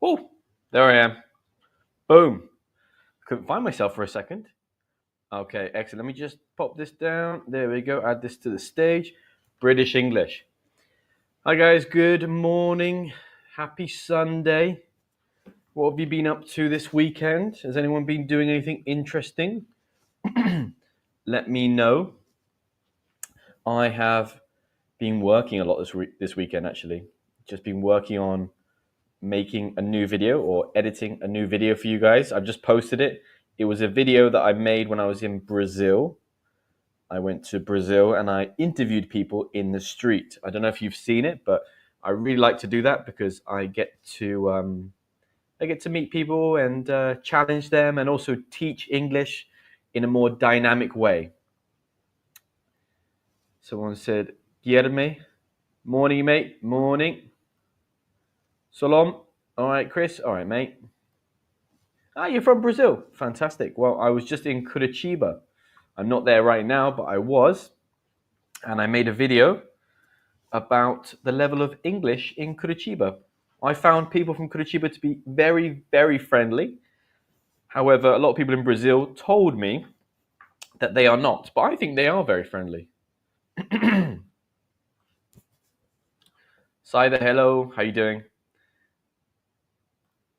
Oh, there I am. Boom. Couldn't find myself for a second. Okay, excellent. Let me just pop this down. There we go. Add this to the stage. British English. Hi, guys. Good morning. Happy Sunday. What have you been up to this weekend? Has anyone been doing anything interesting? Let me know. I have been working a lot this weekend, actually. Just been working on making a new video or editing a new video for you guys. I've just posted it. It was a video that I made when I was in Brazil. I went to Brazil and I interviewed people in the street. I don't know if you've seen it, but I really like to do that because I get to meet people and challenge them and also teach English in a more dynamic way. Someone said, Guilherme, morning, mate, morning. Salam. All right, Chris. All right, mate. Ah, you're from Brazil. Fantastic. Well, I was just in Curitiba. I'm not there right now, but I was. And I made a video about the level of English in Curitiba. I found people from Curitiba to be very, very friendly. However, a lot of people in Brazil told me that they are not, but I think they are very friendly. Saida, hello. How you doing?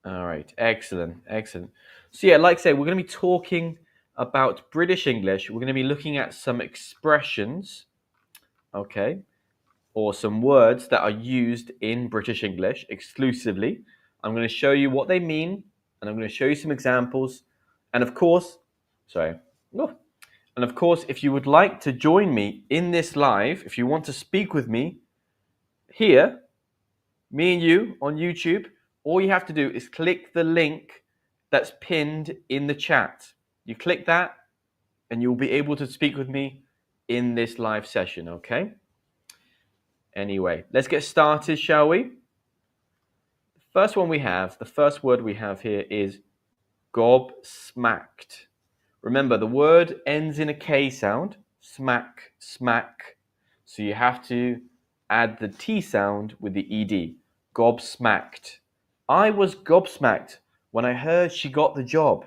All right, excellent, excellent. So yeah, like I say, we're going to be talking about British English. We're going to be looking at some expressions, okay, or some words that are used in British English exclusively. I'm going to show you what they mean, and I'm going to show you some examples. And of course, if you would like to join me in this live, if you want to speak with me here, me and you on YouTube, all you have to do is click the link that's pinned in the chat. You click that and you'll be able to speak with me in this live session, okay? Anyway, let's get started, shall we? The first word we have here is gobsmacked. Remember, the word ends in a K sound, smack, smack. So you have to add the T sound with the ED. Gobsmacked. I was gobsmacked when I heard she got the job.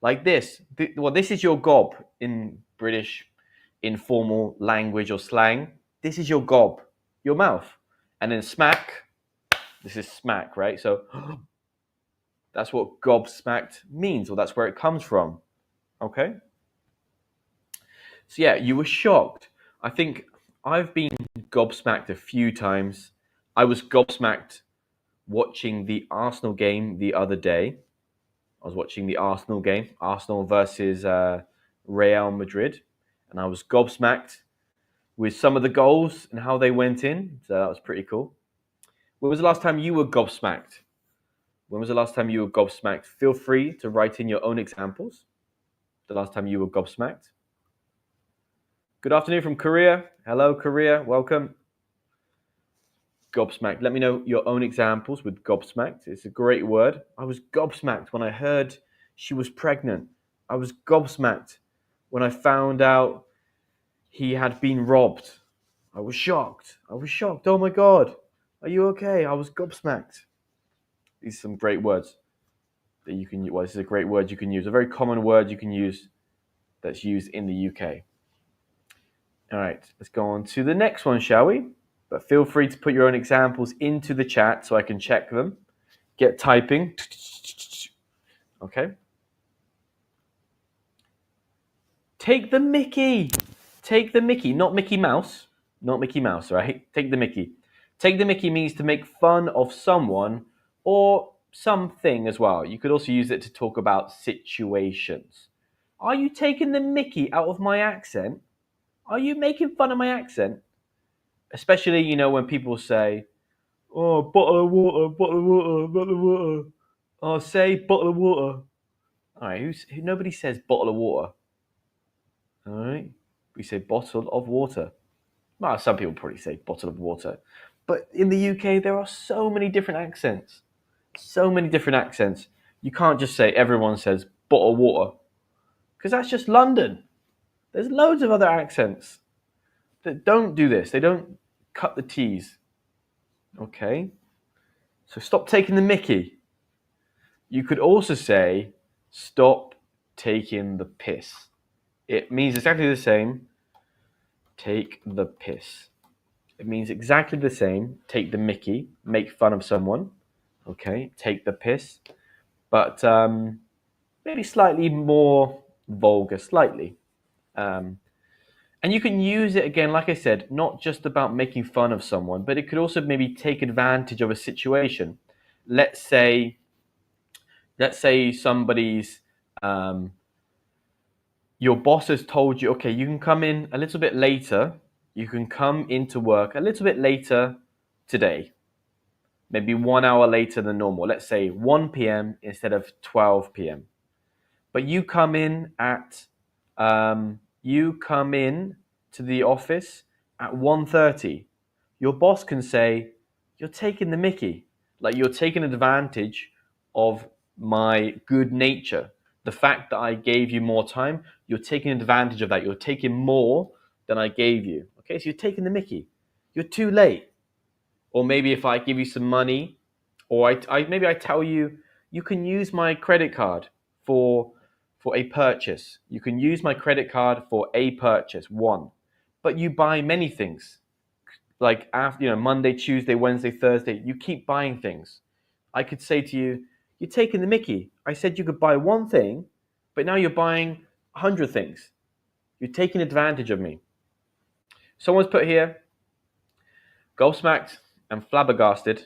Like this. This is your gob in British informal language or slang. This is your gob, your mouth. And then smack, this is smack, right? So that's what gobsmacked means, or that's where it comes from. Okay? So yeah, you were shocked. I think I've been gobsmacked a few times. I was gobsmacked watching the Arsenal game the other day. I was watching the Arsenal game, Arsenal versus Real Madrid, and I was gobsmacked with some of the goals and how they went in. So that was pretty cool. When was the last time you were gobsmacked? When was the last time you were gobsmacked? Feel free to write in your own examples. The last time you were gobsmacked. Good afternoon from Korea. Hello, Korea. Welcome. Gobsmacked. Let me know your own examples with gobsmacked. It's a great word. I was gobsmacked when I heard she was pregnant. I was gobsmacked when I found out he had been robbed. I was shocked. Oh my God. Are you okay? I was gobsmacked. These are some great words that you can use. Well, this is a great word you can use. A very common word you can use that's used in the UK. All right, let's go on to the next one, shall we? But feel free to put your own examples into the chat so I can check them. Get typing. Okay. Take the Mickey. Take the Mickey, not Mickey Mouse. Not Mickey Mouse, right? Take the Mickey. Take the Mickey means to make fun of someone or something as well. You could also use it to talk about situations. Are you taking the Mickey out of my accent? Are you making fun of my accent? Especially, when people say, oh, bottle of water. Oh, say bottle of water. All right, nobody says bottle of water. All right, we say bottle of water. Well, some people probably say bottle of water. But in the UK, there are so many different accents. You can't just say everyone says bottle of water. Because that's just London. There's loads of other accents that don't do this. They don't cut the T's. Okay? So stop taking the Mickey. You could also say, stop taking the piss. It means exactly the same. Take the piss. It means exactly the same. Take the mickey, make fun of someone. Okay, take the piss. But maybe slightly more vulgar, slightly. Um, and you can use it again, like I said, not just about making fun of someone, but it could also maybe take advantage of a situation. Let's say, let's say somebody's your boss has told you, okay, you can come in a little bit later. You can come into work a little bit later today, maybe 1 hour later than normal. Let's say 1 p.m. instead of 12 p.m. But you come in to the office at 1:30. Your boss can say, you're taking the mickey. Like you're taking advantage of my good nature. The fact that I gave you more time, you're taking advantage of that. You're taking more than I gave you. Okay, so you're taking the mickey. You're too late. Or maybe if I give you some money, or maybe I tell you, you can use my credit card for a purchase. You can use my credit card for a purchase, one. But you buy many things. Like after, Monday, Tuesday, Wednesday, Thursday, you keep buying things. I could say to you, you're taking the mickey. I said you could buy one thing, but now you're buying 100 things. You're taking advantage of me. Someone's put here, gobsmacked and flabbergasted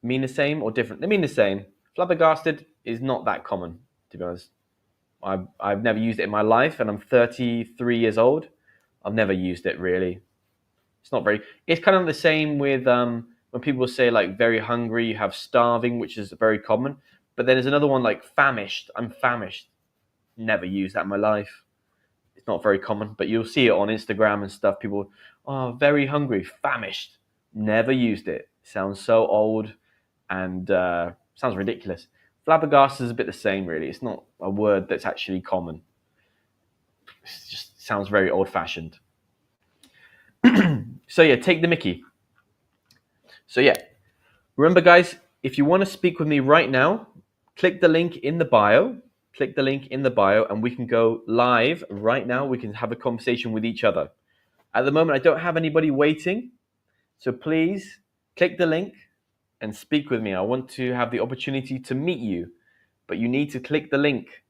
mean the same or different? They mean the same. Flabbergasted is not that common, to be honest. I've never used it in my life, and I'm 33 years old. I've never used it really. It's not very. It's kind of the same with when people say like very hungry, you have starving, which is very common. But then there's another one like famished. I'm famished. Never used that in my life. It's not very common, but you'll see it on Instagram and stuff. People, oh, very hungry, famished. Never used it. Sounds so old and sounds ridiculous. Flabbergasted is a bit the same, really. It's not a word that's actually common. It just sounds very old-fashioned. So yeah, take the mickey. So yeah, remember guys, if you want to speak with me right now, click the link in the bio. Click the link in the bio and we can go live right now. We can have a conversation with each other. At the moment, I don't have anybody waiting. So please click the link and speak with me. I want to have the opportunity to meet you, but you need to click the link.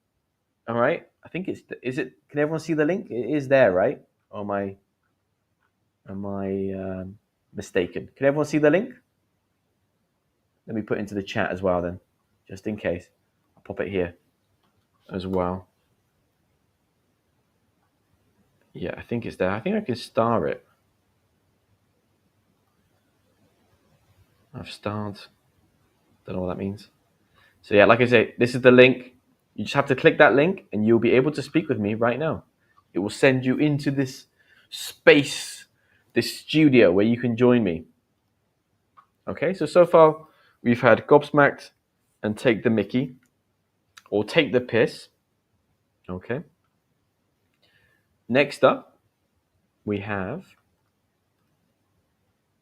All right? I think is it, can everyone see the link? It is there, right? Or am I mistaken? Can everyone see the link? Let me put it into the chat as well then, just in case. I'll pop it here as well. Yeah, I think it's there. I think I can star it. I've starred. Don't know what that means. So yeah, like I say, this is the link. You just have to click that link and you'll be able to speak with me right now. It will send you into this space, this studio where you can join me. Okay, so far we've had gobsmacked and take the mickey or take the piss. Okay. Next up, we have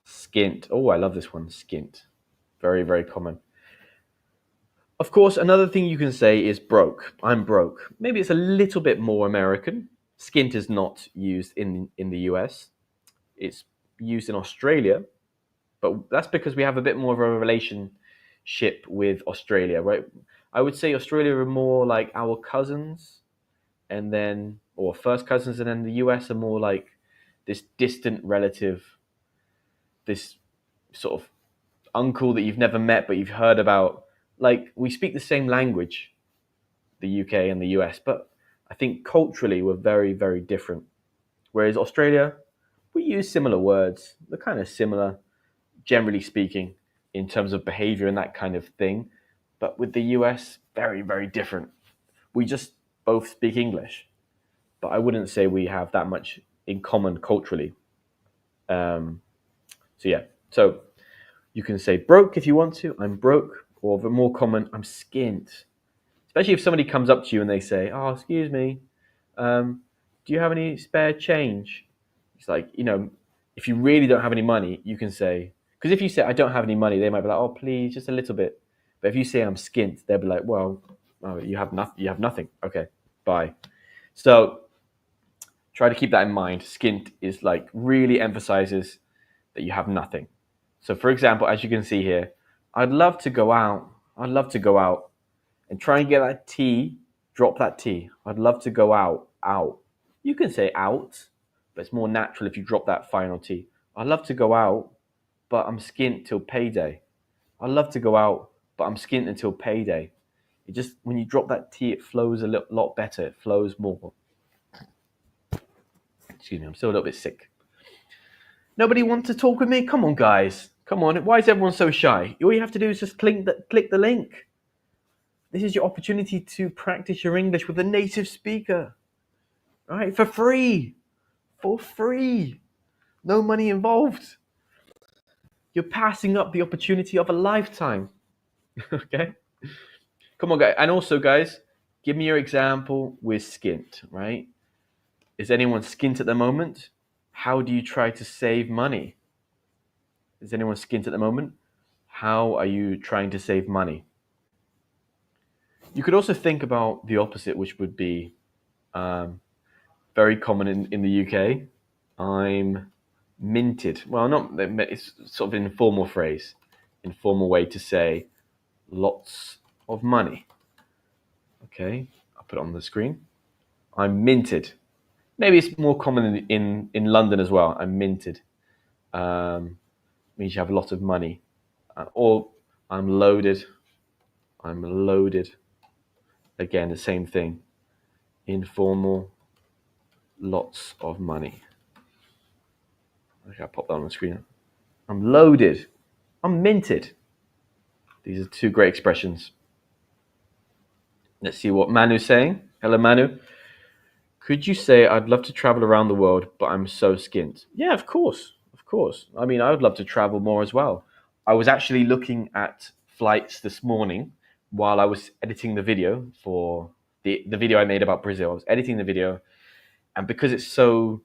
skint. Oh, I love this one, skint. Very, very common. Of course, another thing you can say is broke. I'm broke. Maybe it's a little bit more American. Skint is not used in the US. It's used in Australia, but that's because we have a bit more of a relationship with Australia, right? I would say Australia are more like our cousins, and then, or first cousins, and then the US are more like this distant relative, this sort of uncle that you've never met but you've heard about. Like, we speak the same language, the UK and the US, but I think culturally we're very, very different. Whereas Australia, we use similar words. They're kind of similar, generally speaking, in terms of behavior and that kind of thing. But with the US, very, very different. We just both speak English, but I wouldn't say we have that much in common culturally. So you can say broke if you want to. I'm broke, or the more common, I'm skint. Especially if somebody comes up to you and they say, "Oh, excuse me, do you have any spare change?" It's like, if you really don't have any money, you can say, because if you say, "I don't have any money," they might be like, "Oh, please, just a little bit." But if you say I'm skint, they'll be like, well, oh, you have nothing. You have nothing. Okay, bye. So try to keep that in mind. Skint is like really emphasizes that you have nothing. So for example, as you can see here, I'd love to go out. I'd love to go out and try and get that T. Drop that T. I'd love to go out. Out. You can say out, but it's more natural if you drop that final T. I'd love to go out, but I'm skint till payday. I'd love to go out, but I'm skint until payday. It just, when you drop that T, it flows a lot better. It flows more. Excuse me, I'm still a little bit sick. Nobody wants to talk with me? Come on, guys. Come on. Why is everyone so shy? All you have to do is just click the link. This is your opportunity to practice your English with a native speaker. All right, for free. For free. No money involved. You're passing up the opportunity of a lifetime. Okay? Come on, guys. And also, guys, give me your example with skint, right? Is anyone skint at the moment? How do you try to save money? Is anyone skint at the moment? How are you trying to save money? You could also think about the opposite, which would be very common in the UK. I'm minted. Well, not, it's sort of an informal phrase, informal way to say lots of money. Okay, I'll put it on the screen. I'm minted. Maybe it's more common in London as well. I'm minted. Means you have a lot of money. Or I'm loaded. I'm loaded. Again, the same thing. Informal, lots of money. Okay, I'll pop that on the screen. I'm loaded. I'm minted. These are two great expressions. Let's see what Manu's saying. Hello, Manu. Could you say, I'd love to travel around the world, but I'm so skint? Yeah, of course. Of course. I mean, I would love to travel more as well. I was actually looking at flights this morning while I was editing the video for the video I made about Brazil. I was editing the video, and because it's so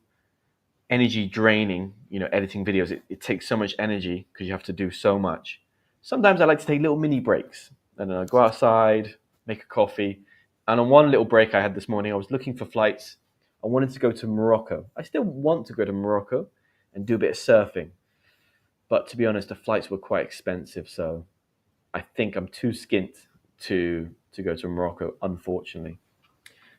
energy draining, editing videos, it takes so much energy because you have to do so much. Sometimes I like to take little mini breaks, and then I go outside, make a coffee. And on one little break I had this morning, I was looking for flights. I wanted to go to Morocco. I still want to go to Morocco and do a bit of surfing. But to be honest, the flights were quite expensive. So I think I'm too skint to go to Morocco, unfortunately.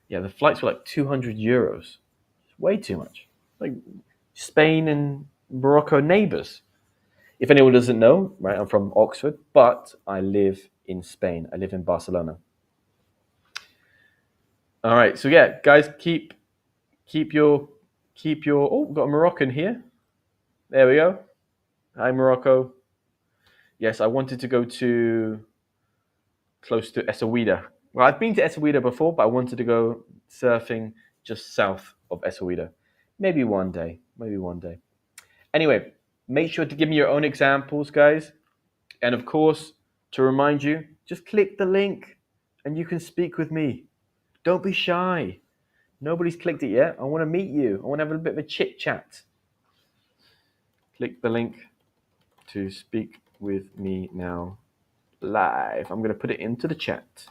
Yeah, the flights were like 200 euros. It's way too much. Like Spain and Morocco neighbors. If anyone doesn't know, right, I'm from Oxford, but I live in Spain. I live in Barcelona. All right, so yeah, guys, keep your. Oh, we've got a Moroccan here. There we go. Hi, Morocco. Yes, I wanted to go to close to Essaouira. Well, I've been to Essaouira before, but I wanted to go surfing just south of Essaouira. Maybe one day. Maybe one day. Anyway, make sure to give me your own examples, guys. And of course, to remind you, just click the link and you can speak with me. Don't be shy. Nobody's clicked it yet. I want to meet you. I want to have a bit of a chit chat. Click the link to speak with me now live. I'm going to put it into the chat.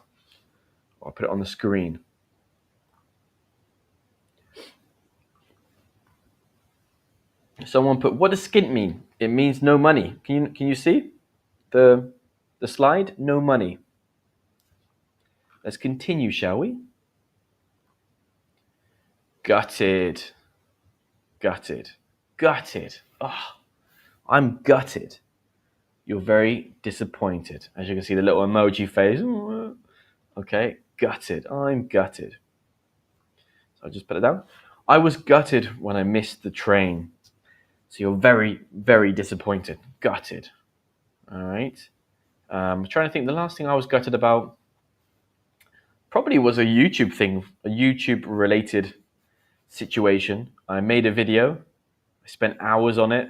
I'll put it on the screen. Someone put, what does skint mean? It means no money. Can you see the slide? No money. Let's continue, shall we? Gutted. Gutted. Gutted. Oh, I'm gutted. You're very disappointed. As you can see, the little emoji face. Okay, gutted. I'm gutted. So I'll just put it down. I was gutted when I missed the train. So you're very, very disappointed. Gutted. All right. I'm trying to think. The last thing I was gutted about probably was a YouTube thing, a YouTube related situation. I made a video. I spent hours on it.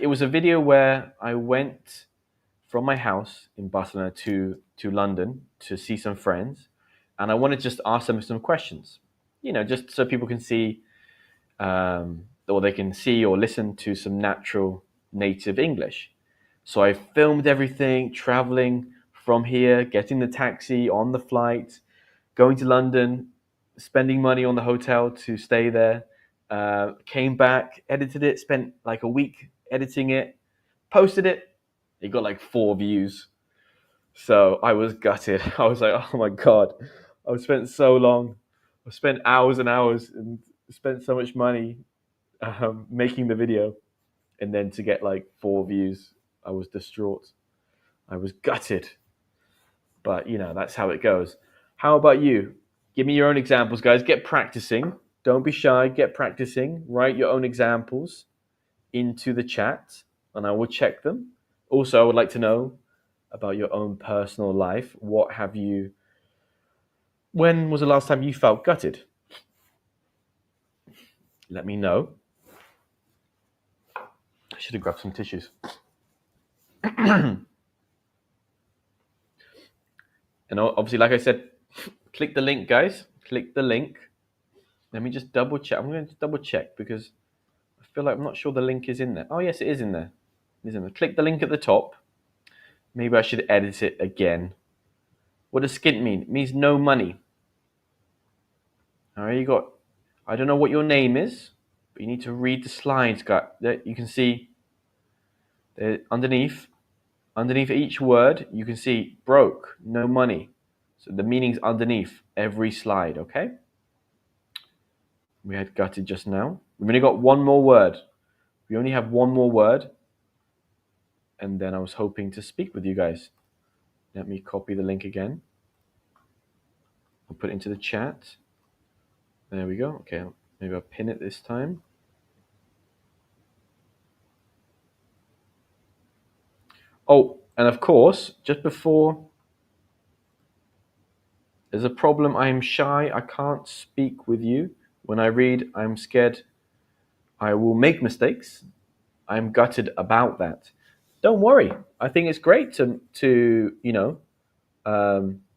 It was a video where I went from my house in Barcelona to London to see some friends, and I wanted to just ask them some questions, just so people can see, or they can see or listen to some natural native English. So I filmed everything, traveling from here, getting the taxi on the flight, going to London, spending money on the hotel to stay there. Came back, edited it, spent like a week editing it, posted it. It got like 4 views. So I was gutted. I was like, oh my God, I've spent so long. I've spent hours and hours and spent so much money making the video. And then to get like 4 views, I was distraught. I was gutted. But, that's how it goes. How about you? Give me your own examples, guys. Get practicing. Don't be shy. Get practicing. Write your own examples into the chat, and I will check them. Also, I would like to know about your own personal life. When was the last time you felt gutted? Let me know. I should have grabbed some tissues. And obviously, like I said, click the link, guys. Click the link. Let me just double check. I'm going to double check because I feel like I'm not sure the link is in there. Oh, yes, it is in there. It is in there. Click the link at the top. Maybe I should edit it again. What does skint mean? It means no money. All right, I don't know what your name is, but you need to read the slides, guys. You can see underneath each word, you can see broke, no money. So the meaning's underneath every slide, okay? We had gutted just now. We've only got one more word. We only have one more word. And then I was hoping to speak with you guys. Let me copy the link again. I'll put it into the chat. There we go. Okay, maybe I'll pin it this time. Oh, and of course, just before, there's a problem. I am shy. I can't speak with you. When I read, I'm scared I will make mistakes. I'm gutted about that. Don't worry. I think it's great to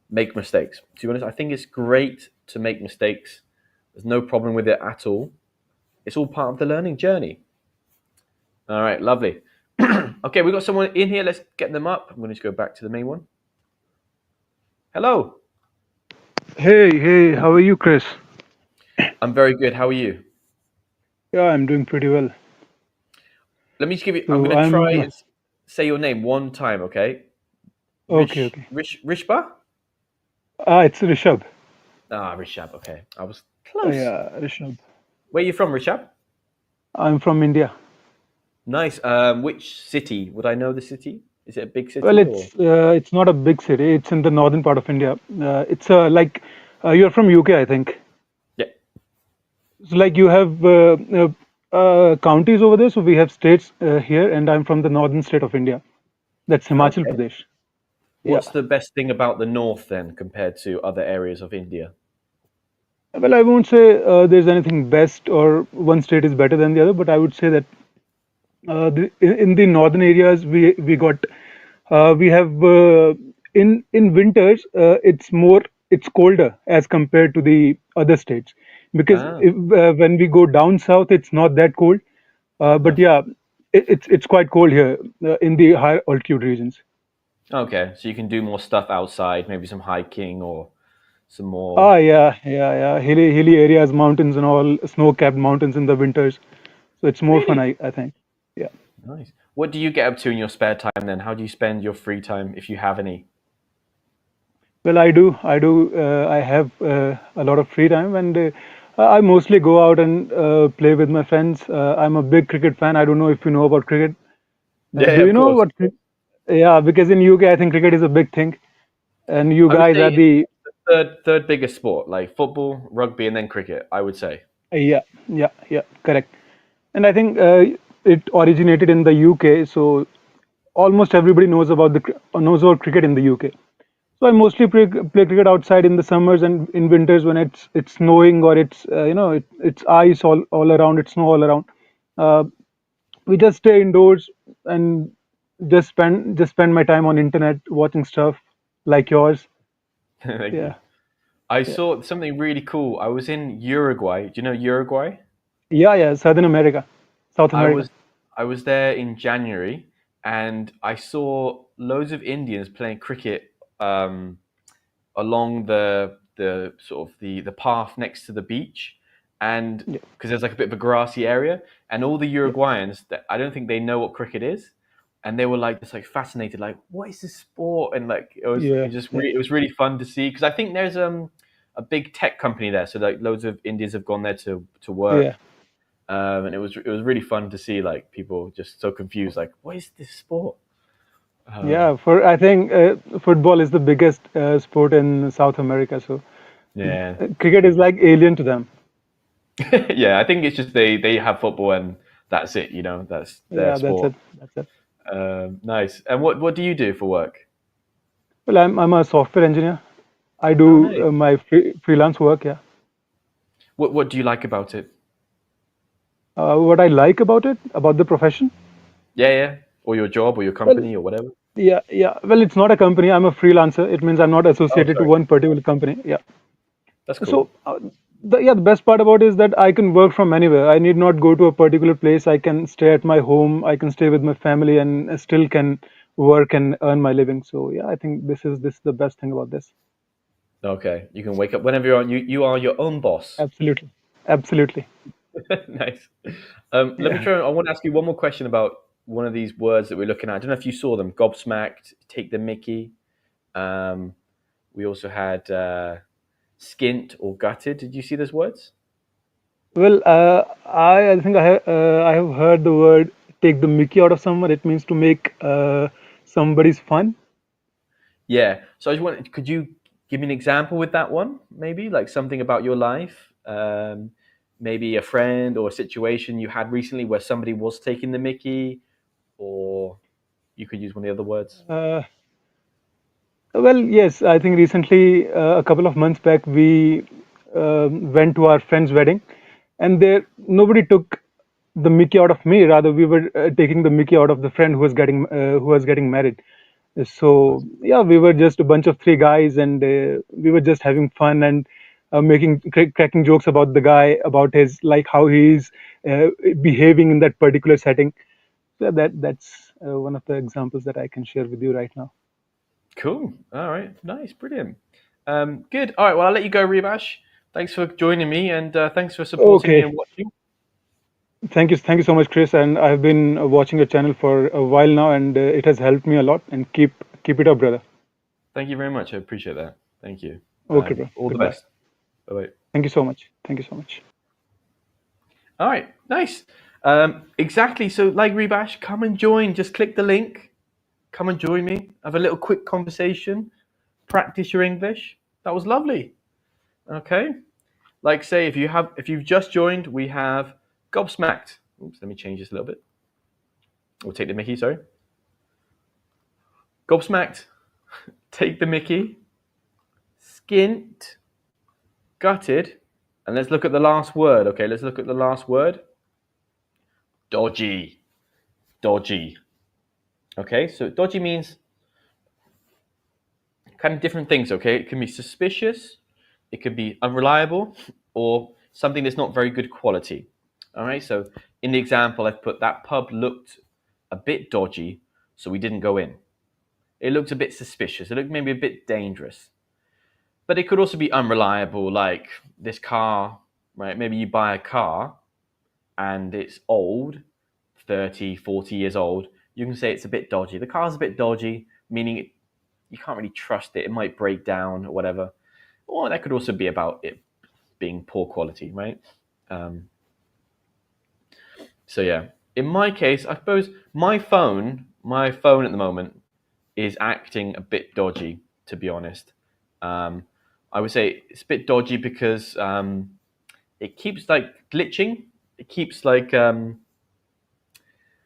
make mistakes. To be honest, I think it's great to make mistakes. There's no problem with it at all. It's all part of the learning journey. All right, lovely. Okay, we've got someone in here. Let's get them up. I'm going to just go back to the main one. Hello. Hey, how are you, Chris? I'm very good. How are you? Yeah, I'm doing pretty well. Let me just give you. I'm So going to try I'm and say your name one time, okay? okay, okay. Rishba? It's Rishab. Rishab. Okay, I was close. Yeah, Rishab. Where are you from, Rishab? I'm from India. Nice. Which city? Would I know the city? Is it a big Well, city or? it's not a big city. It's in the northern part of India. It's like you're from UK, I think. Yeah. So like you have counties over there. So we have states here, and I'm from the northern state of India. That's Himachal Okay. Pradesh. Yeah. What's the best thing about the north then, compared to other areas of India? Well, I won't say there's anything best or one state is better than the other, but I would say that in the northern areas we have in winters it's colder as compared to the other states because Ah, when we go down south it's not that cold, but no. yeah, it's quite cold here in the higher altitude regions. Okay, so you can do more stuff outside, maybe some hiking or some more. Ah, yeah, hilly areas, mountains and all, snow-capped mountains in the winters, so it's more fun, Really I think. Yeah. nice. What do you get up to in your spare time then? How do you spend your free time if you have any? Well, I do. I have a lot of free time, and I mostly go out and play with my friends. I'm a big cricket fan. I don't know if you know about cricket. Yeah, Do of you know course. what? Yeah, because in UK, I think cricket is a big thing, and you I would guys say are it's the the third biggest sport, like football, rugby, and then cricket. I would say. yeah, correct. And I think it originated in the UK, so almost everybody knows about cricket in the UK. So I mostly play cricket outside in the summers and in winters when it's snowing or it's ice all around, it's snow all around. Uh, we just stay indoors and just spend my time on internet watching stuff like yours. Thank you. Yeah, I yeah, saw something really cool. I was in Uruguay. Do you know Uruguay? yeah. Southern America, South I America. was I was there in January, and I saw loads of Indians playing cricket um, along the sort of the path next to the beach, and Yeah, because there's like a bit of a grassy area, and all the yeah, Uruguayans that I don't think they know what cricket is, and they were like just like fascinated, like what is this sport, and like yeah, yeah, it was really fun to see because I think there's a big tech company there, so like loads of Indians have gone there to yeah. work. And it was really fun to see like people just so confused, like what is this sport? Um, Yeah, for I think football is the biggest sport in South America. So yeah, cricket is like alien to them. yeah, I think it's just they have football and that's it. You know, that's their Yeah, that's sport. it. That's it. Nice. And what do you do for work? Well, I'm a software engineer. I Oh, do nice. my freelance work. Yeah. What do you like about it? What I like about the profession. Yeah, yeah. Or your job, or your Well, company, or whatever. yeah, yeah. Well, it's not a company. I'm a freelancer. It means I'm not Oh, associated to sorry. one particular company. Yeah. That's So cool. the best part about it is that I can work from anywhere. I need not go to a particular place. I can stay at my home. I can stay with my family and still can work and earn my living. So yeah, I think this is the best thing about this. Okay, you can wake up whenever you want. You are your own boss. Absolutely, absolutely. Nice. Let me Yeah. try. I want to ask you one more question about one of these words that we're looking at. I don't know if you saw them. Gobsmacked, take the Mickey. Um, we also had skint or gutted. Did you see those words? Well, I think I have heard the word take the Mickey out of someone. It means to make somebody's fun. Yeah. So I just wanted, could you give me an example with that one? Maybe like something about your life, maybe a friend or a situation you had recently where somebody was taking the Mickey, or you could use one of the other words. Uh, Well, yes, I think recently, a couple of months back, we went to our friend's wedding, and there nobody took the Mickey out of me. Rather, we were taking the Mickey out of the friend who was getting married. So yeah, we were just a bunch of three guys, and we were just having fun and cracking jokes about the guy, about his like how he's behaving in that particular setting. So that's one of the examples that I can share with you right now. Cool. All right. Nice. Brilliant. Good. All right. Well, I'll let you go, Rebash. Thanks for joining me, and thanks for supporting me and Okay. watching. Thank you so much, Chris. And I've been watching your channel for a while now, and it has helped me a lot. And keep it up, brother. Thank you very much. I appreciate that. Thank you. Okay, bro. All the Goodbye. best. Bye bye. Thank you so much. Thank you so much. All right. Nice. Exactly. So, like Rebash, come and join. Just click the link. Come and join me. Have a little quick conversation. Practice your English. That was lovely. Okay. Like say if you've just joined, we have Gobsmacked. Oops, let me change this a little bit. We'll take the Mickey, sorry. Gobsmacked. Take the Mickey. Skint. Gutted. And let's look at the last word. Okay, let's look at the last word. Dodgy. Dodgy. Okay, so dodgy means kind of different things, okay? It can be suspicious, it could be unreliable, or something that's not very good quality. All right, so in the example, I've put that pub looked a bit dodgy, so we didn't go in. It looked a bit suspicious, it looked maybe a bit dangerous. But it could also be unreliable, like this car, right? Maybe you buy a car and it's old, 30, 40 years old. You can say it's a bit dodgy. The car's a bit dodgy, meaning you can't really trust it. It might break down or whatever. Or that could also be about it being poor quality, right? Um, so yeah, in my case, I suppose my phone at the moment is acting a bit dodgy. To be honest, um, I would say it's a bit dodgy because it keeps like glitching. It keeps like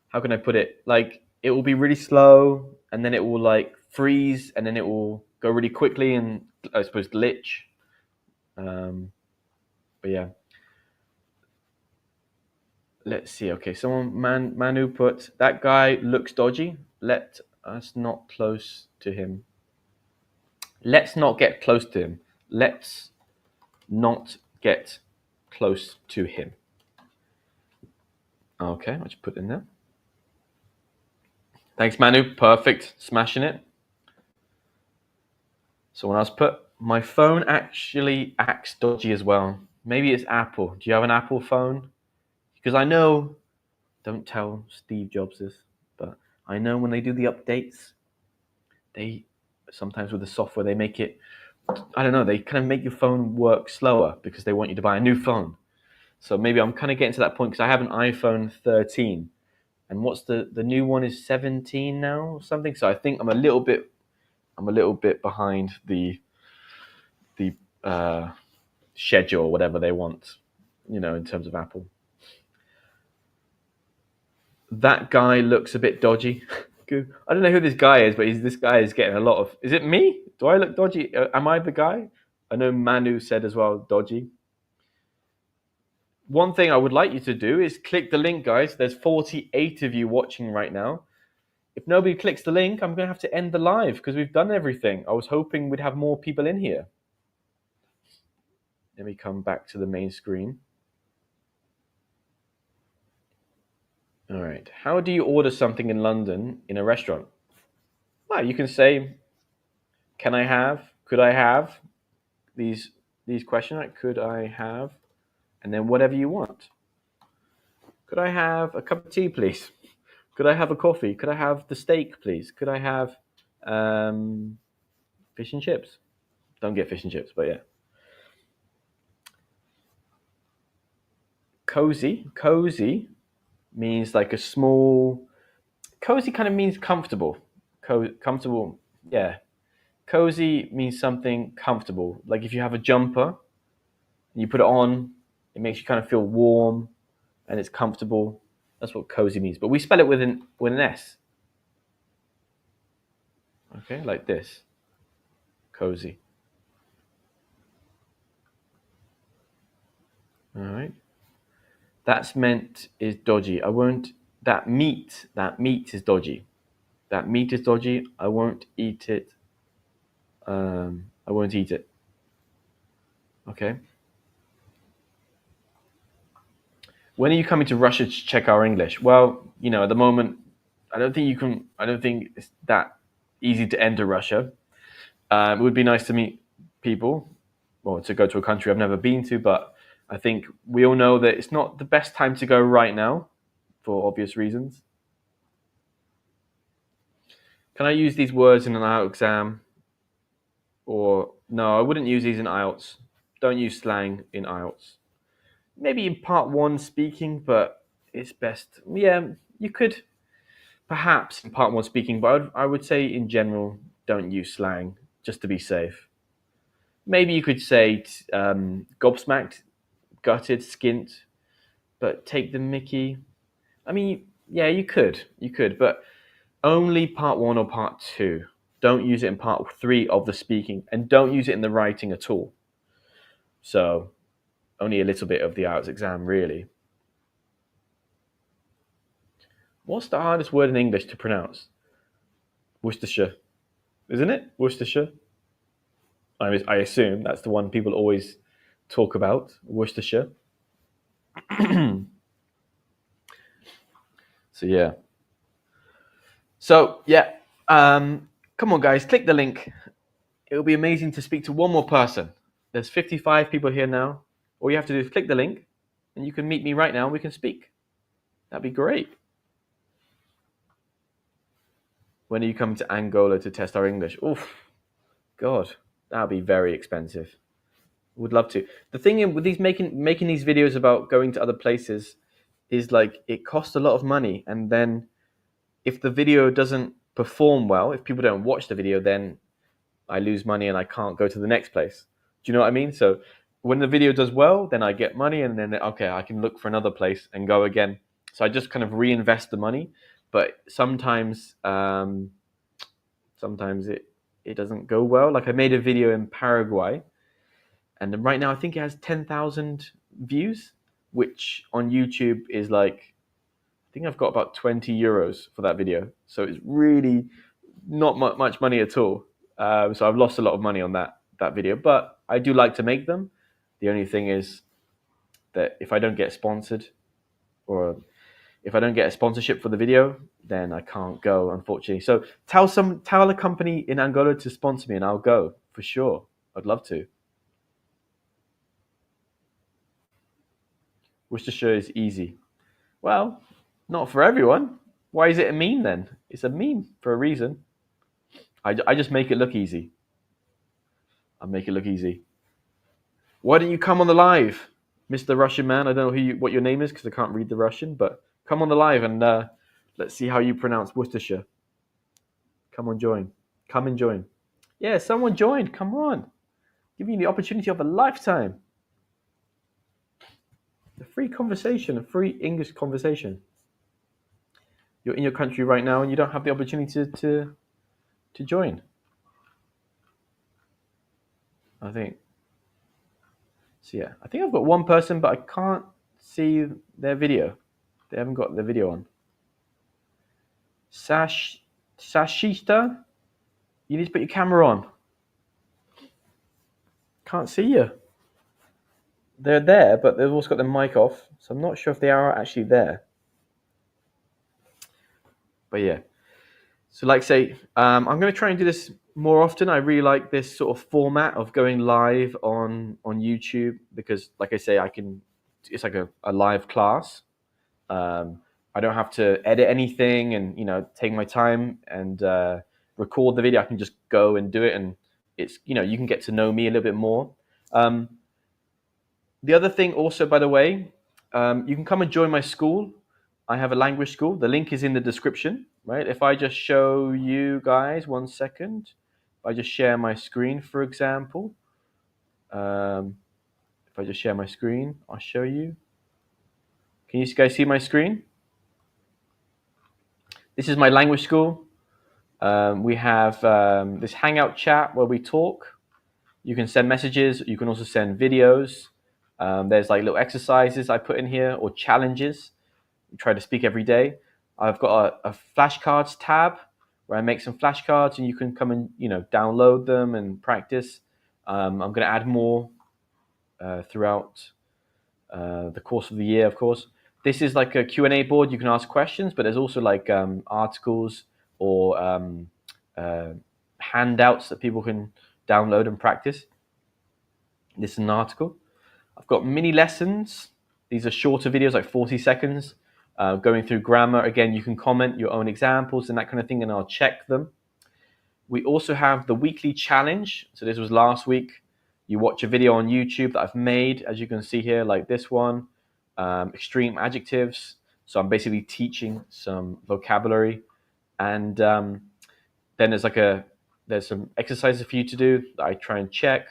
how can I put it? Like it will be really slow, and then it will like freeze, and then it will go really quickly, and I suppose glitch. Um, but yeah, let's see. Okay, Manu put that guy looks dodgy. Let us not close to him. Let's not get close to him. Let's not get close to him. Okay, I'll just put it in there. Thanks, Manu. Perfect. Smashing it. Someone else put, my phone actually acts dodgy as well. Maybe it's Apple. Do you have an Apple phone? Because I know, don't tell Steve Jobs this, but I know when they do the updates, they sometimes with the software, they make it, I don't know, they kind of make your phone work slower because they want you to buy a new phone. So maybe I'm kind of getting to that point because I have an iPhone 13. And what's the new one is 17 now or something. So I think I'm a little bit behind the schedule or whatever they want, in terms of Apple. That guy looks a bit dodgy. I don't know who this guy is, but this guy is getting a lot of. Is it me? Do I look dodgy? Am I the guy? I know Manu said as well, dodgy. One thing I would like you to do is click the link, guys. There's 48 of you watching right now. If nobody clicks the link, I'm going to have to end the live because we've done everything. I was hoping we'd have more people in here. Let me come back to the main screen. All right. How do you order something in London in a restaurant? Well, you can say, could I have these questions? Like, could I have, and then whatever you want. Could I have a cup of tea, please? Could I have a coffee? Could I have the steak, please? Could I have fish and chips? Don't get fish and chips, but yeah. Cozy means like a small. Cozy kind of means comfortable. Comfortable, yeah. Cozy means something comfortable. Like if you have a jumper, and you put it on, it makes you kind of feel warm, and it's comfortable. That's what cozy means. But we spell it with an S. Okay, like this. Cozy. All right. That's meant is dodgy. I won't. That meat is dodgy. That meat is dodgy. I won't eat it. I won't eat it. Okay. When are you coming to Russia to check our English? Well, at the moment, I don't think it's that easy to enter Russia. It would be nice to meet people, or to go to a country I've never been to, but I think we all know that it's not the best time to go right now, for obvious reasons. Can I use these words in an IELTS exam? Or no, I wouldn't use these in IELTS. Don't use slang in IELTS. Maybe in part one speaking, but it's best. Yeah, you could perhaps in part one speaking, but I would say in general, don't use slang just to be safe. Maybe you could say gobsmacked, gutted, skint, but take the mickey. I mean, yeah, you could, but only part one or part two. Don't use it in part three of the speaking, and don't use it in the writing at all. So, only a little bit of the IELTS exam, really. What's the hardest word in English to pronounce? Worcestershire, isn't it? Worcestershire. I assume that's the one people always talk about. Worcestershire. So yeah. Come on, guys, click the link. It'll be amazing to speak to one more person. There's 55 people here now. All you have to do is click the link, and you can meet me right now. And we can speak. That'd be great. When are you coming to Angola to test our English? Oof, God, that'd be very expensive. Would love to. The thing with these making these videos about going to other places is like it costs a lot of money, and then if the video doesn't perform well, if people don't watch the video, then I lose money and I can't go to the next place. Do you know what I mean? So when the video does well, then I get money, and then okay, I can look for another place and go again. So I just kind of reinvest the money, but sometimes it doesn't go well. Like I made a video in Paraguay, and right now I think it has 10,000 views, which on YouTube is like, I think I've got about 20 euros for that video. So it's really not much money at all. So I've lost a lot of money on that video, but I do like to make them. The only thing is that if I don't get sponsored, or if I don't get a sponsorship for the video, then I can't go, unfortunately. So tell a company in Angola to sponsor me, and I'll go for sure. I'd love to. Worcestershire is easy. Well, not for everyone. Why is it a meme then? It's a meme for a reason. I just make it look easy. I make it look easy. Why don't you come on the live, Mr. Russian man? I don't know what your name is because I can't read the Russian, but come on the live and let's see how you pronounce Worcestershire. Come on, join. Come and join. Yeah, someone joined. Come on. Give you the opportunity of a lifetime. A free conversation, a free English conversation. You're in your country right now and you don't have the opportunity to join. I think. So yeah, I think I've got one person, but I can't see their video. They haven't got their video on. Sashita, you need to put your camera on. Can't see you. They're there, but they've also got their mic off, so I'm not sure if they are actually there. But yeah, so like I say, I'm going to try and do this more often. I really like this sort of format of going live on YouTube because, like I say, it's like a live class. I don't have to edit anything and take my time and record the video. I can just go and do it, and it's you can get to know me a little bit more. The other thing, also, by the way, you can come and join my school. I have a language school. The link is in the description, right? If I just show you guys 1 second, if I just share my screen, for example, if I just share my screen, I'll show you. Can you guys see my screen? This is my language school. We have this Hangout chat where we talk. You can send messages. You can also send videos. There's like little exercises I put in here or challenges. We try to speak every day. I've got a flashcards tab where I make some flashcards and you can come and download them and practice. I'm going to add more throughout the course of the year, of course. This is like a Q&A board. You can ask questions, but there's also like articles or handouts that people can download and practice. This is an article. I've got mini lessons. These are shorter videos, like 40 seconds, going through grammar. Again, you can comment your own examples and that kind of thing, and I'll check them. We also have the weekly challenge. So this was last week. You watch a video on YouTube that I've made, as you can see here, like this one, extreme adjectives. So I'm basically teaching some vocabulary. And then there's some exercises for you to do that I try and check.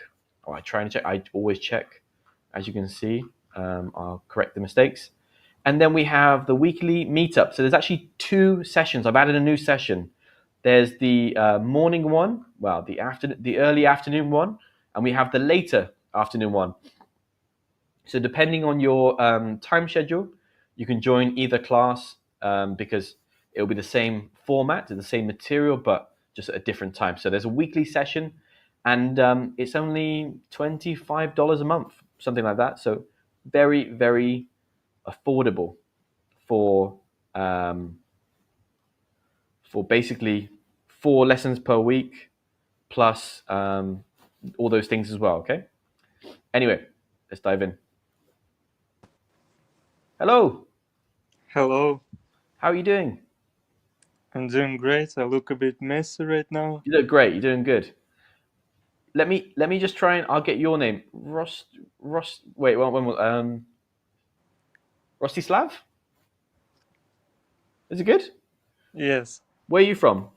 I always check, as you can see. I'll correct the mistakes. And then we have the weekly meetup. So there's actually 2 sessions. I've added a new session. There's the morning one, the early afternoon one, and we have the later afternoon one. So depending on your time schedule, you can join either class because it'll be the same format, the same material, but just at a different time. So there's a weekly session, and it's only $25 a month, something like that. So very, very affordable for basically 4 lessons per week plus all those things as well. Okay. Anyway, let's dive in. Hello. Hello. How are you doing? I'm doing great. I look a bit messy right now. You look great. You're doing good. Let me just try and I'll get your name. Wait, one. Rostislav? Is it good? Yes. Where are you from?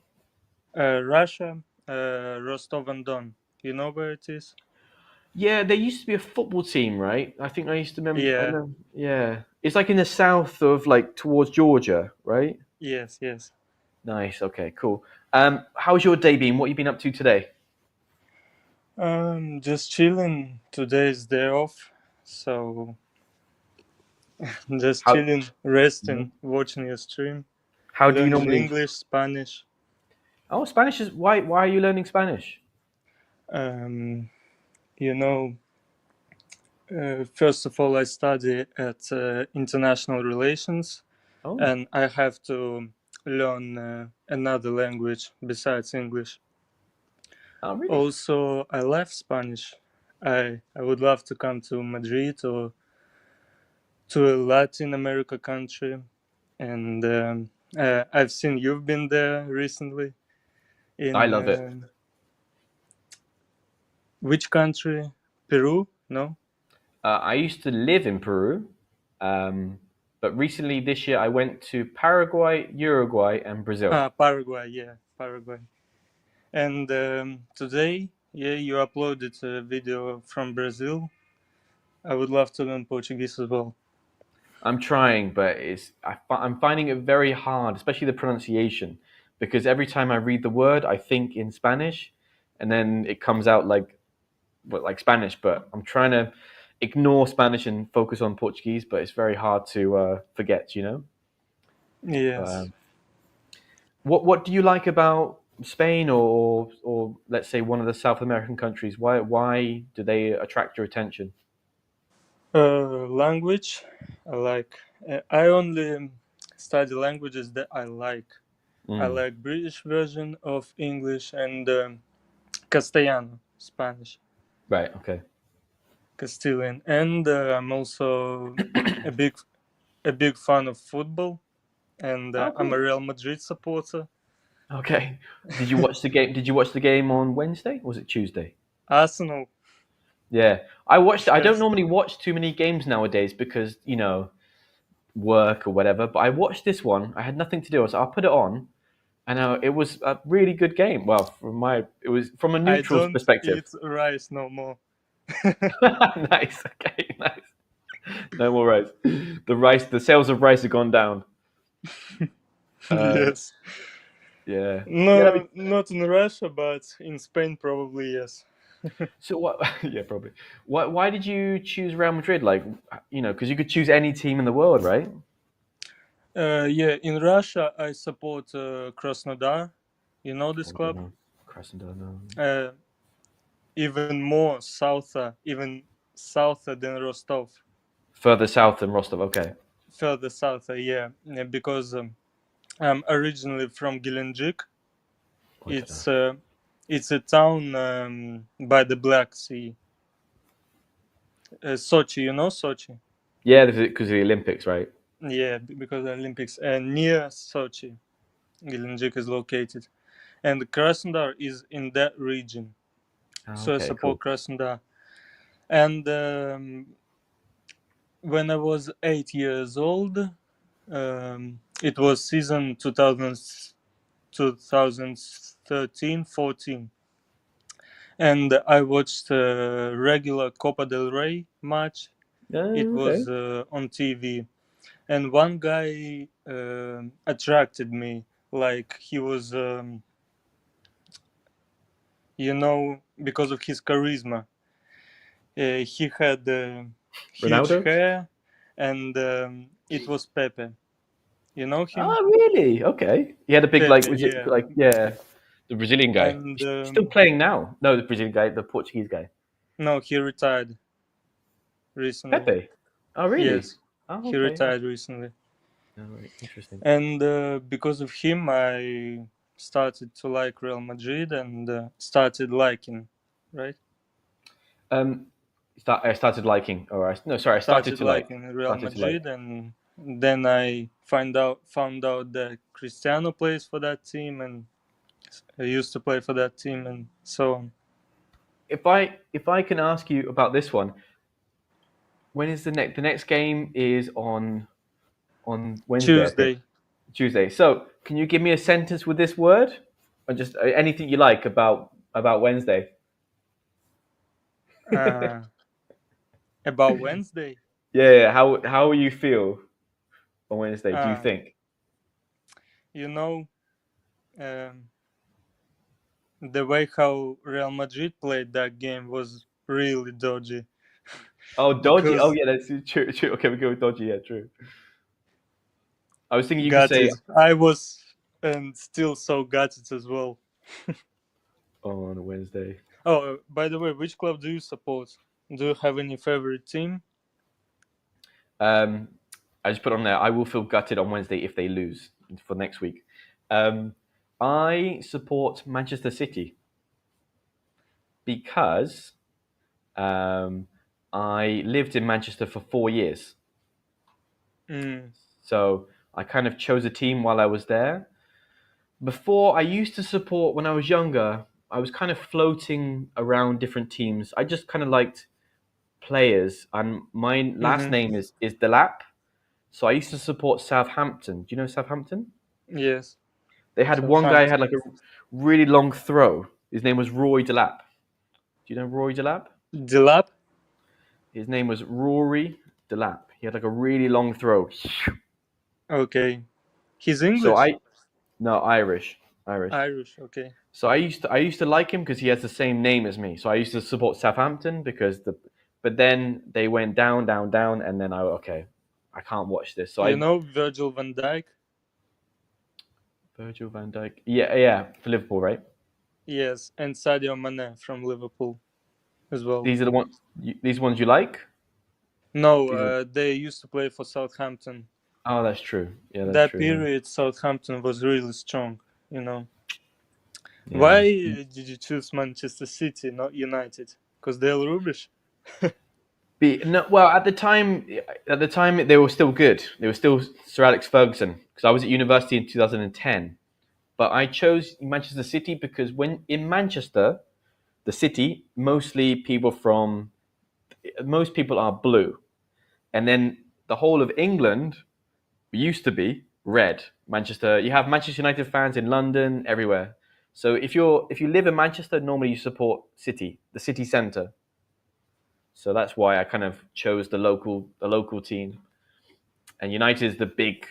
Russia, Rostov-on-Don. You know where it is? Yeah, there used to be a football team, right? I think I used to remember. Yeah. Yeah. It's like in the south of like towards Georgia, right? Yes. Nice. Okay, cool. How's your day been? What have you been up to today? Just chilling. Today is day off, so just chilling, resting, watching your stream. How do you learning normally English, Spanish. Oh, Spanish is why are you learning Spanish? You know, first of all, I study at international relations, Oh, and I have to learn another language besides English. Oh, really? Also, I love Spanish. I would love to come to Madrid or to a Latin America country, and I've seen you've been there recently. I In love it. which country? Peru? No. I used to live in Peru, but recently this year I went to Paraguay, Uruguay, and Brazil. Paraguay. Yeah, Paraguay. And today, yeah, you uploaded a video from Brazil. I would love to learn Portuguese as well. I'm trying, but I'm finding it very hard, especially the pronunciation, because every time I read the word, I think in Spanish, and then it comes out like Spanish. But I'm trying to ignore Spanish and focus on Portuguese, but it's very hard to forget, you know. Yes. Um, what do you like about Spain or let's say one of the South American countries? Why do they attract your attention? Language, I like. I only study languages that I like. I Mm, like British version of English and Castellano, Spanish, right. Okay. Castilian, and I'm also a big fan of football, and Oh, I'm a cool. Real Madrid supporter. Okay. Did you watch the game? Did you watch the game on Wednesday? Or was it Tuesday? Arsenal, Yeah, I watched. I don't yes, normally watch too many games nowadays because work or whatever. But I watched this one. I had nothing to do, so I'll put it on, and it was a really good game. Well, it was from a I neutral's don't perspective. eat rice no more. Nice. Okay. Nice. No more rice. The sales of rice have gone down. Uh, Yes. yeah. Yeah. No, not in Russia, but in Spain probably yes. So what? Yeah, probably. Why did you choose Real Madrid? Like, because you could choose any team in the world, right? Yeah, in Russia I support Krasnodar. You know this Oh, I don't club? know. Krasnodar, no. Uh, Even more even souther than Rostov, Further south than Rostov. Okay. further south. Yeah, because I'm originally from Gelendzhik. I don't know. It's a town by the Black Sea. Sochi, you know Sochi? Yeah, because of the Olympics, right? Yeah, because the Olympics. And near Sochi, Gelendzhik is located, and Krasnodar is in that region. Oh, So I okay, support cool. Krasnodar. And when I was 8 years old, it was season 2013-14, and I watched a regular Copa del Rey match. It Oh, okay. was on TV, and one guy attracted me. Like he was, because of his charisma. He had huge Ronaldo? hair, and it was Pepe. You know him? Oh, really? Okay. He had a big Pepe, was it yeah. like the Brazilian guy? And He's still playing now. No, the Brazilian guy, the Portuguese guy. no, he retired recently. Pepe. Oh, really? Yes, Oh, he okay. Oh, retired recently. right. Interesting. And because of him, I started to like Real Madrid and started liking, right? Um, I started liking. All right. No, sorry. I started Started to like. liking Real Started to like. Madrid, and then I found out that Cristiano plays for that team, and I used to play for that team, and so on. If I can ask you about this one, when is the next game is on Wednesday, I think. Tuesday. Tuesday. So, can you give me a sentence with this word, or just anything you like about Wednesday? Yeah. Uh, about Wednesday. How will you feel on Wednesday? Do you Uh, think? you know, um, the way how Real Madrid played that game was really dodgy Oh, dodgy. Oh, because yeah, that's true. True. Okay, we go with dodgy. Yeah, true. I was thinking you could say gutted. I was and still so gutted as well. on a Wednesday. Oh, by the way, which club do you support? Do you have any favorite team? Um, I just put on there. I will feel gutted on Wednesday if they lose for next week. Um, I support Manchester City. because I lived in Manchester for 4 years. So I kind of chose a team while I was there. Before, I used to support, when I was younger, I was kind of floating around different teams. I just kind of liked players. And my last name is Delap. So I used to support Southampton. Do you know Southampton? Yes. They had one guy who had like a really long throw. His name was Roy Delap. Do you know Roy Delap? Dilap? His name was Rory Delap. He had like a really long throw. Okay. He's English? So no, Irish. Irish, okay. So I used to like him because he has the same name as me. So I used to support Southampton but then they went down, down, down, and then I can't watch this. So you know Virgil van Dijk? Virgil van Dijk. Yeah, for Liverpool, right? Yes, and Sadio Mane from Liverpool as well. These are the ones. These ones you like? No, they used to play for Southampton. Oh, that's true. Yeah, that's that true. period, Southampton was really strong. Yeah. Why did you choose Manchester City, not United? Because they're rubbish. Well, at the time they were still good. They were still Sir Alex Ferguson because I was at university in 2010. But I chose Manchester City because when in Manchester, the city, most people are blue, and then the whole of England used to be red. Manchester, you have Manchester United fans in London, everywhere. So if you live in Manchester, normally you support City, the city centre. So that's why I kind of chose the local team, and United is the big,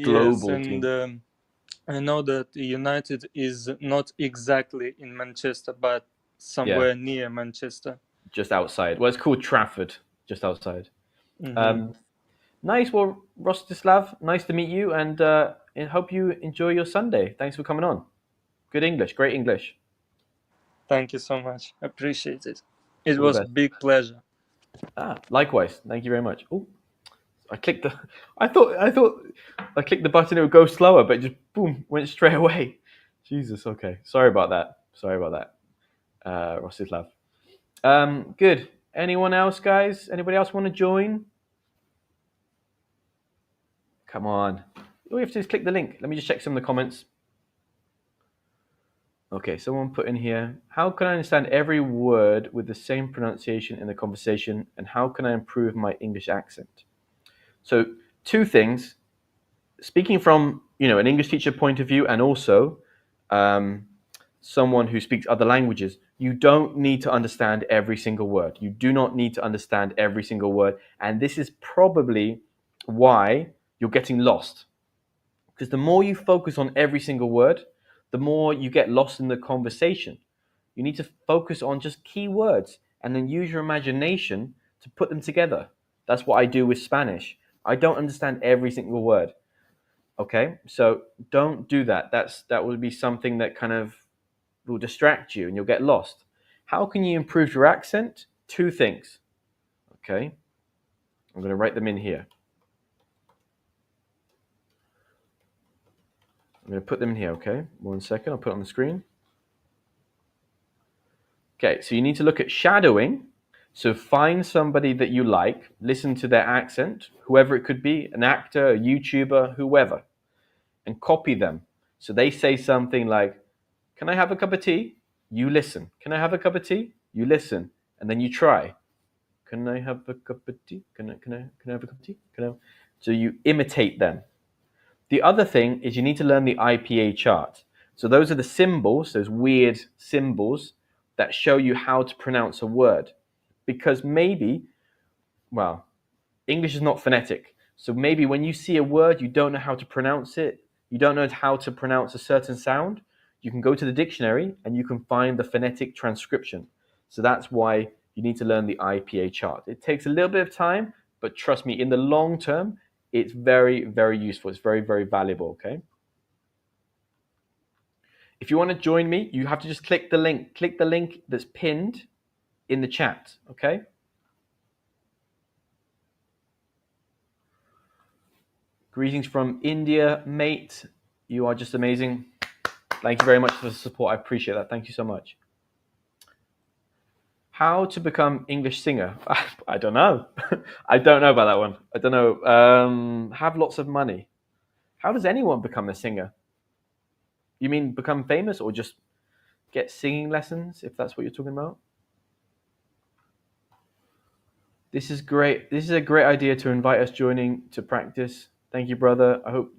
global team. I know that United is not exactly in Manchester, but somewhere near Manchester. Just outside. Well, it's called Trafford, just outside. Nice. Well, Rostislav, nice to meet you, and I hope you enjoy your Sunday. Thanks for coming on. Good English, great English. Thank you so much. Appreciate it. It was a big pleasure. Likewise. Thank you very much. Oh, I clicked I thought I clicked the button, it would go slower, but it just boom, went straight away. Jesus. Okay. Sorry about that. Rostislav. Good. Anyone else, guys? Anybody else want to join? Come on. All you have to do is click the link. Let me just check some of the comments. Okay, someone put in here, how can I understand every word with the same pronunciation in the conversation, and how can I improve my English accent? So, two things. Speaking from, an English teacher point of view, and also someone who speaks other languages, you don't need to understand every single word. You do not need to understand every single word. And this is probably why you're getting lost. Because the more you focus on every single word, the more you get lost in the conversation. You need to focus on just key words and then use your imagination to put them together. That's what I do with Spanish. I don't understand every single word. Okay, so don't do that. That will be something that kind of will distract you and you'll get lost. How can you improve your accent? Two things. Okay, I'm going to write them in here. I'm going to put them in here, okay? 1 second, I'll put it on the screen. Okay, so you need to look at shadowing. So find somebody that you like, listen to their accent, whoever it could be, an actor, a YouTuber, whoever, and copy them. So they say something like, can I have a cup of tea? You listen. Can I have a cup of tea? You listen. And then you try. Can I have a cup of tea? Can I have a cup of tea? So you imitate them. The other thing is you need to learn the IPA chart. So those are the symbols, those weird symbols that show you how to pronounce a word. Because maybe, English is not phonetic. So maybe when you see a word, you don't know how to pronounce it, you don't know how to pronounce a certain sound, you can go to the dictionary and you can find the phonetic transcription. So that's why you need to learn the IPA chart. It takes a little bit of time, but trust me, in the long term, it's very, very useful. It's very, very valuable, okay? If you want to join me, you have to just click the link. Click the link that's pinned in the chat, okay? Greetings from India, mate. You are just amazing. Thank you very much for the support. I appreciate that. Thank you so much. How to become English singer? I don't know. I don't know about that one. I don't know. Have lots of money. How does anyone become a singer? You mean become famous or just get singing lessons, if that's what you're talking about? This is great. This is a great idea to invite us joining to practice. Thank you, brother. I hope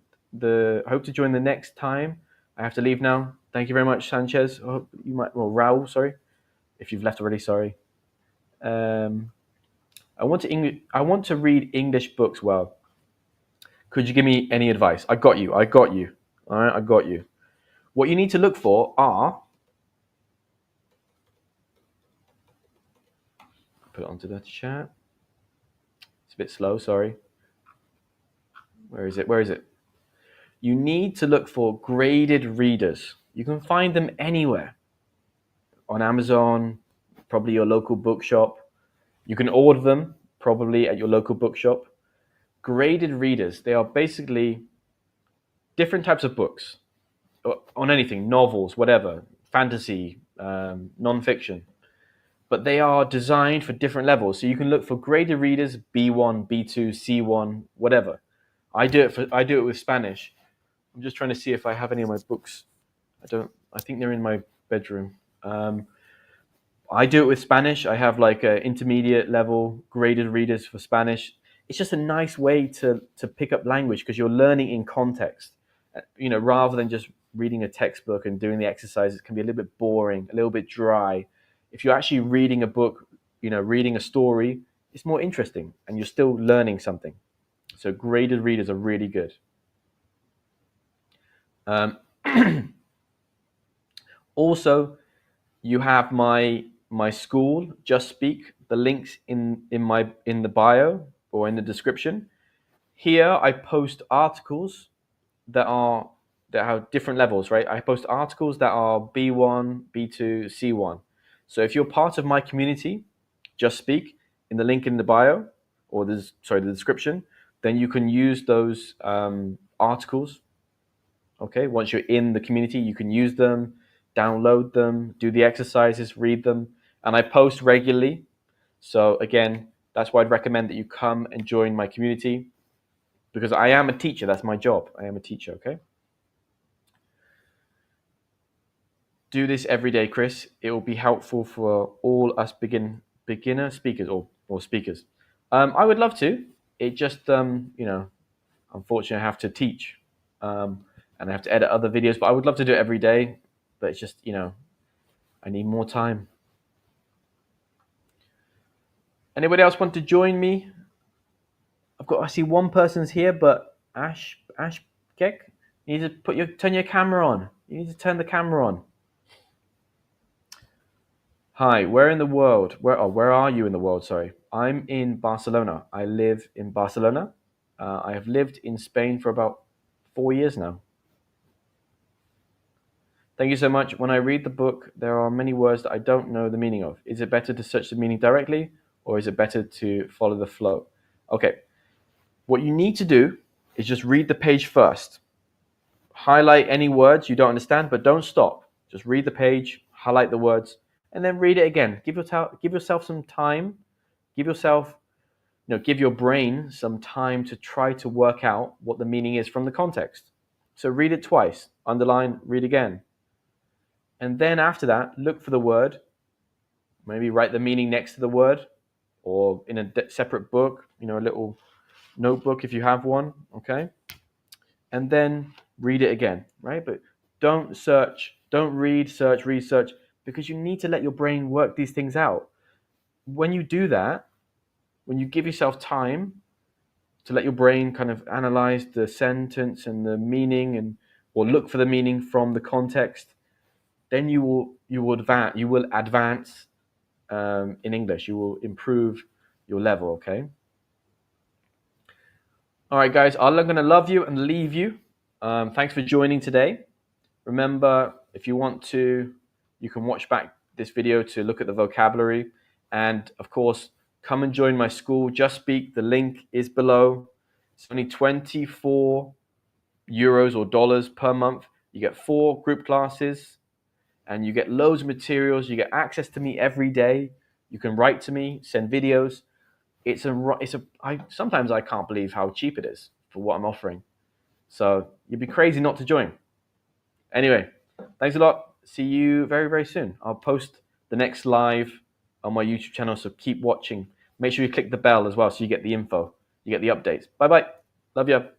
to join the next time. I have to leave now. Thank you very much, Sanchez. I hope you might, well, Raul, sorry, if you've left already. Sorry. Um, I want to read English books well. Could you give me any advice? I got you. I got you. All right, I got you. What you need to look for are. Put it onto the chat. It's a bit slow. Sorry. Where is it? Where is it? You need to look for graded readers. You can find them anywhere. On Amazon, probably your local bookshop. You can order them probably at your local bookshop. Graded readers, they are basically different types of books on anything, novels, whatever, fantasy, non-fiction. But they are designed for different levels. So you can look for graded readers, B1, B2, C1, whatever. I do it with Spanish. I'm just trying to see if I have any of my books. I think they're in my bedroom. I do it with Spanish. I have like a intermediate level graded readers for Spanish. It's just a nice way to pick up language because you're learning in context. Rather than just reading a textbook and doing the exercises, it can be a little bit boring, a little bit dry. If you're actually reading a book, reading a story, it's more interesting and you're still learning something. So graded readers are really good. Also, you have my school, Just Speak. The links in the bio or in the description. Here I post articles that have different levels, right? I post articles that are B1, B2, C1. So if you're part of my community, Just Speak, in the link in the bio or the description, then you can use those articles. Okay, once you're in the community, you can use them, download them, do the exercises, read them, and I post regularly. So again, that's why I'd recommend that you come and join my community because I am a teacher. That's my job. I am a teacher, okay? Do this every day, Chris. It will be helpful for all us beginner speakers or speakers. I would love to. It just, unfortunately, I have to teach and I have to edit other videos, but I would love to do it every day. But it's just, I need more time. Anybody else want to join me? I see one person's here, but Ash Kek, you need to turn your camera on. You need to turn the camera on. Hi, where in the world? Where are you in the world? Sorry, I'm in Barcelona. I live in Barcelona. I have lived in Spain for about 4 years now. Thank you so much. When I read the book, there are many words that I don't know the meaning of. Is it better to search the meaning directly, or is it better to follow the flow? Okay. What you need to do is just read the page first. Highlight any words you don't understand, but don't stop. Just read the page, highlight the words, and then read it again. Give yourself some time. Give your brain some time to try to work out what the meaning is from the context. So read it twice, underline, read again. And then after that, look for the word. Maybe write the meaning next to the word or in a separate book, a little notebook if you have one, okay? And then read it again, right? But don't read, search, research, because you need to let your brain work these things out. When you do that, when you give yourself time to let your brain kind of analyze the sentence and the meaning or look for the meaning from the context, then you will advance in English. You will improve your level, okay? All right, guys, I'm going to love you and leave you. Thanks for joining today. Remember, if you want to, you can watch back this video to look at the vocabulary. And of course, come and join my school, Just Speak. The link is below. It's only 24 euros or dollars per month. You get 4 group classes and you get loads of materials. You get access to me every day. You can write to me, send videos. Sometimes I can't believe how cheap it is for what I'm offering. So you'd be crazy not to join. Anyway, thanks a lot. See you very, very soon. I'll post the next live on my YouTube channel, so keep watching. Make sure you click the bell as well so you get the info, you get the updates. Bye bye. Love you.